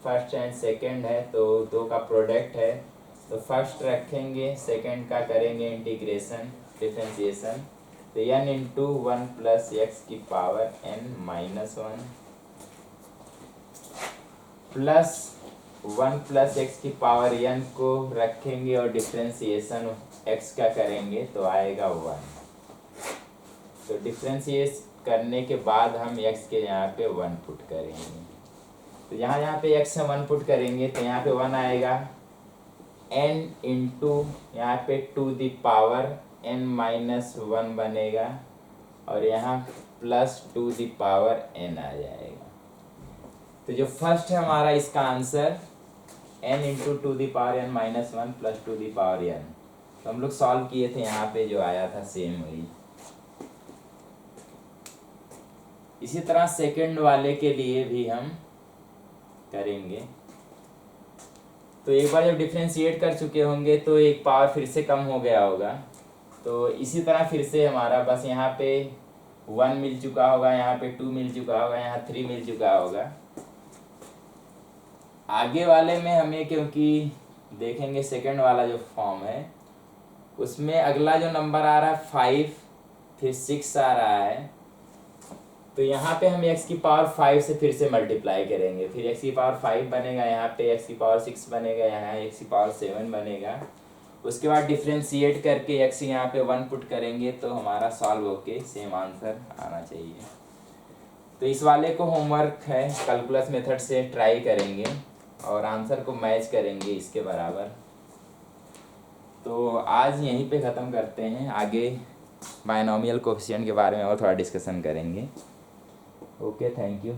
फर्स्ट एंड सेकंड है, तो दो का प्रोडक्ट है। तो फर्स्ट रखेंगे, सेकंड का करेंगे इंटीग्रेशन डिफ्रेंशिएशन। तो n इंटू 1 प्लस एक्स की power n minus 1 plus 1 plus x की पावर n को रखेंगे और डिफ्रेंशिएशन x का करेंगे तो आएगा 1। तो डिफ्रेंशिएट करने के बाद हम x के यहाँ पे 1 पुट करेंगे। तो यहाँ पे x से 1 पुट करेंगे तो यहाँ पे 1 आएगा। n इंटू यहाँ पे to the power n minus 1 बनेगा और यहाँ plus to the power n आ जाएगा। तो जो फर्स्ट है हमारा इसका answer n into to the power n minus 1 plus to the power n। तो हम लोग सॉल्व किए थे, यहाँ पे जो आया था सेम वही। इसी तरह सेकंड वाले के लिए भी हम करेंगे। तो एक बार जब डिफ्रेंशिएट कर चुके होंगे तो एक पावर फिर से कम हो गया होगा। तो इसी तरह फिर से हमारा बस यहाँ पे 1 मिल चुका होगा, यहाँ पे 2 मिल चुका होगा, यहाँ 3 मिल चुका होगा। आगे वाले में हमें क्योंकि देखेंगे सेकंड वाला जो फॉर्म है उसमें अगला जो नंबर आ रहा है 5 फिर 6 आ रहा है। तो यहाँ पे हम x की पावर 5 से फिर से मल्टीप्लाई करेंगे, फिर x की पावर 5 बनेगा, यहाँ पे x की पावर 6 बनेगा, यहाँ x की पावर 7 बनेगा। उसके बाद डिफ्रेंशिएट करके x यहाँ पे 1 पुट करेंगे तो हमारा सॉल्व होके सेम आंसर आना चाहिए। तो इस वाले को होमवर्क है, कैलकुलस मेथड से ट्राई करेंगे और आंसर को मैच करेंगे इसके बराबर। तो आज यहीं पे ख़त्म करते हैं, आगे बायनॉमियल कोएफिशिएंट के बारे में और थोड़ा डिस्कशन करेंगे। Okay, thank you.